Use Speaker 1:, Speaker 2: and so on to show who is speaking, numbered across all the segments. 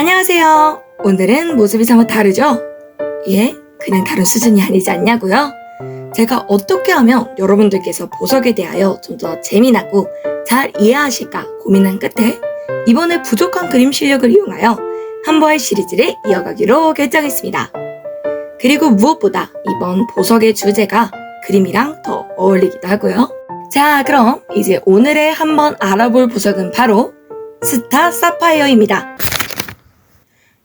Speaker 1: 안녕하세요. 오늘은 모습이 사뭇 다르죠? 예, 그냥 다른 수준이 아니지 않냐고요? 제가 어떻게 하면 여러분들께서 보석에 대하여 좀 더 재미나고 잘 이해하실까 고민한 끝에 이번에 부족한 그림 실력을 이용하여 한보알 시리즈를 이어가기로 결정했습니다. 그리고 무엇보다 이번 보석의 주제가 그림이랑 더 어울리기도 하고요. 자, 그럼 이제 오늘의 한번 알아볼 보석은 바로 스타 사파이어입니다.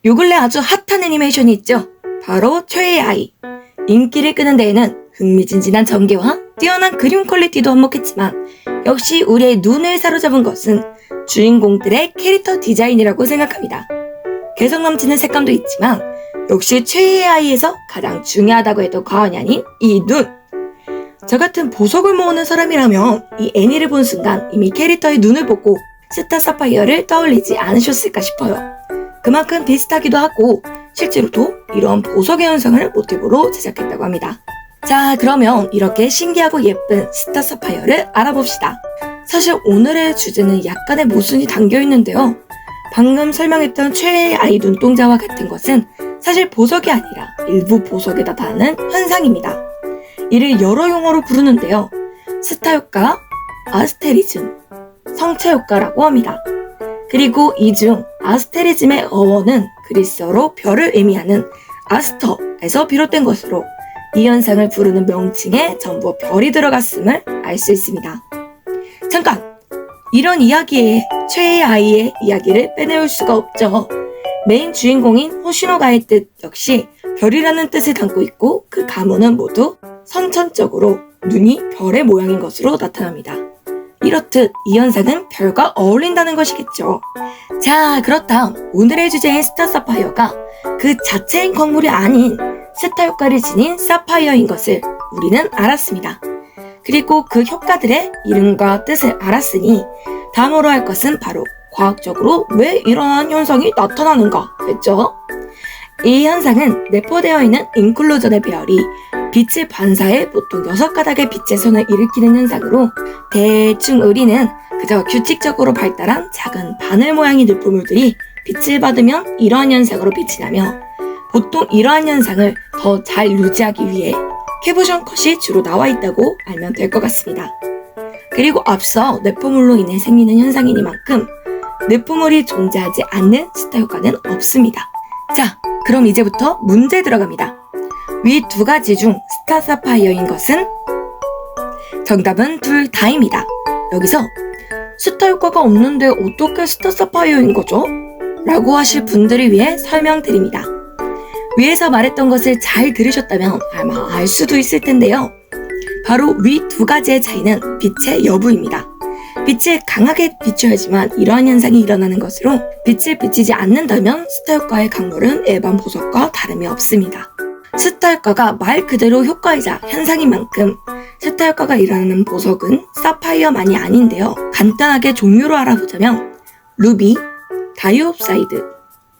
Speaker 1: 요 근래 아주 핫한 애니메이션이 있죠. 바로 최애의 아이. 인기를 끄는 데에는 흥미진진한 전개와 뛰어난 그림 퀄리티도 한몫했지만 역시 우리의 눈을 사로잡은 것은 주인공들의 캐릭터 디자인이라고 생각합니다. 개성 넘치는 색감도 있지만 역시 최애의 아이에서 가장 중요하다고 해도 과언이 아닌 이 눈. 저 같은 보석을 모으는 사람이라면 이 애니를 본 순간 이미 캐릭터의 눈을 보고 스타 사파이어를 떠올리지 않으셨을까 싶어요. 그만큼 비슷하기도 하고 실제로도 이런 보석의 현상을 모티브로 제작했다고 합니다. 자, 그러면 이렇게 신기하고 예쁜 스타 사파이어를 알아봅시다. 사실 오늘의 주제는 약간의 모순이 담겨있는데요. 방금 설명했던 최애의 아이 눈동자와 같은 것은 사실 보석이 아니라 일부 보석에 나타나는 현상입니다. 이를 여러 용어로 부르는데요. 스타 효과, 아스테리즘, 성체 효과라고 합니다. 그리고 이 중 아스테리즘의 어원은 그리스어로 별을 의미하는 아스터에서 비롯된 것으로 이 현상을 부르는 명칭에 전부 별이 들어갔음을 알 수 있습니다. 잠깐! 이런 이야기에 최애의 아이의 이야기를 빼놓을 수가 없죠. 메인 주인공인 호시노가의 뜻 역시 별이라는 뜻을 담고 있고 그 가문은 모두 선천적으로 눈이 별의 모양인 것으로 나타납니다. 이렇듯 이 현상은 별과 어울린다는 것이겠죠. 자, 그렇다면 오늘의 주제인 스타 사파이어가 그 자체인 광물이 아닌 스타 효과를 지닌 사파이어인 것을 우리는 알았습니다. 그리고 그 효과들의 이름과 뜻을 알았으니 다음으로 할 것은 바로 과학적으로 왜 이러한 현상이 나타나는가 겠죠? 이 현상은 내포되어 있는 인클루전의 배열이 빛의 반사에 보통 6가닥의 빛의 선을 일으키는 현상으로 대충 우리는 그저 규칙적으로 발달한 작은 바늘 모양의 뇌포물들이 빛을 받으면 이러한 현상으로 빛이 나며 보통 이러한 현상을 더 잘 유지하기 위해 캐브션 컷이 주로 나와 있다고 알면 될 것 같습니다. 그리고 앞서 뇌포물로 인해 생기는 현상이니만큼 뇌포물이 존재하지 않는 스타 효과는 없습니다. 자, 그럼 이제부터 문제 들어갑니다. 위 두 가지 중 스타 사파이어인 것은? 정답은 둘 다입니다. 여기서 스타 효과가 없는데 어떻게 스타 사파이어인 거죠? 라고 하실 분들을 위해 설명드립니다. 위에서 말했던 것을 잘 들으셨다면 아마 알 수도 있을 텐데요. 바로 위 두 가지의 차이는 빛의 여부입니다. 빛을 강하게 비춰야지만 이러한 현상이 일어나는 것으로 빛을 비치지 않는다면 스타 효과의 강물은 일반 보석과 다름이 없습니다. 스타 효과가 말 그대로 효과이자 현상인 만큼 스타 효과가 일어나는 보석은 사파이어만이 아닌데요. 간단하게 종류로 알아보자면 루비, 다이옵사이드,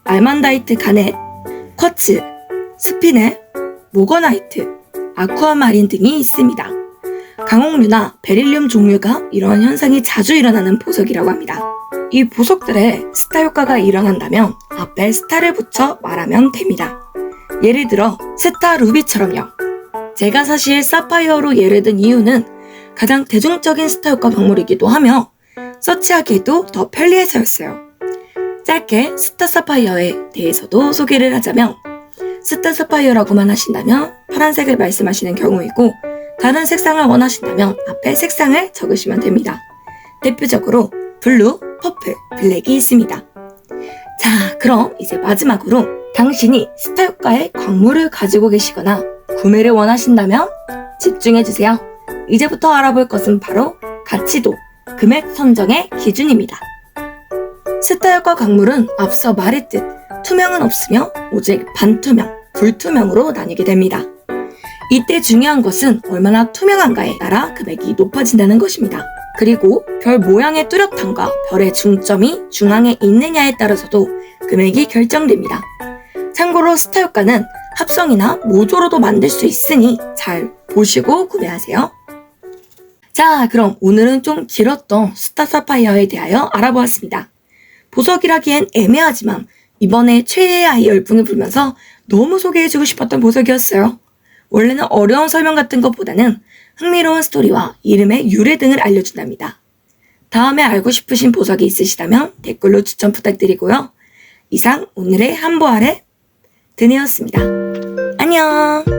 Speaker 1: 알만다이트 가넷, 쿼츠, 스피넬, 모거나이트, 아쿠아마린 등이 있습니다. 강홍류나 베릴륨 종류가 이러한 현상이 자주 일어나는 보석이라고 합니다. 이 보석들의 스타 효과가 일어난다면 앞에 스타를 붙여 말하면 됩니다. 예를 들어 스타 루비처럼요. 제가 사실 사파이어로 예를 든 이유는 가장 대중적인 스타 효과 광물이기도 하며 서치하기에도 더 편리해서였어요. 짧게 스타 사파이어에 대해서도 소개를 하자면 스타 사파이어라고만 하신다면 파란색을 말씀하시는 경우이고 다른 색상을 원하신다면 앞에 색상을 적으시면 됩니다. 대표적으로 블루, 퍼플, 블랙이 있습니다. 자, 그럼 이제 마지막으로 당신이 스타 효과의 광물을 가지고 계시거나 구매를 원하신다면 집중해주세요. 이제부터 알아볼 것은 바로 가치도, 금액 선정의 기준입니다. 스타 효과 광물은 앞서 말했듯 투명은 없으며 오직 반투명, 불투명으로 나뉘게 됩니다. 이때 중요한 것은 얼마나 투명한가에 따라 금액이 높아진다는 것입니다. 그리고 별 모양의 뚜렷함과 별의 중점이 중앙에 있느냐에 따라서도 금액이 결정됩니다. 참고로 스타 효과는 합성이나 모조로도 만들 수 있으니 잘 보시고 구매하세요. 자, 그럼 오늘은 좀 길었던 스타 사파이어에 대하여 알아보았습니다. 보석이라기엔 애매하지만 이번에 최애의 아이 열풍을 불면서 너무 소개해주고 싶었던 보석이었어요. 원래는 어려운 설명 같은 것보다는 흥미로운 스토리와 이름의 유래 등을 알려준답니다. 다음에 알고 싶으신 보석이 있으시다면 댓글로 추천 부탁드리고요. 이상 오늘의 한보 아래 드네였습니다. 안녕!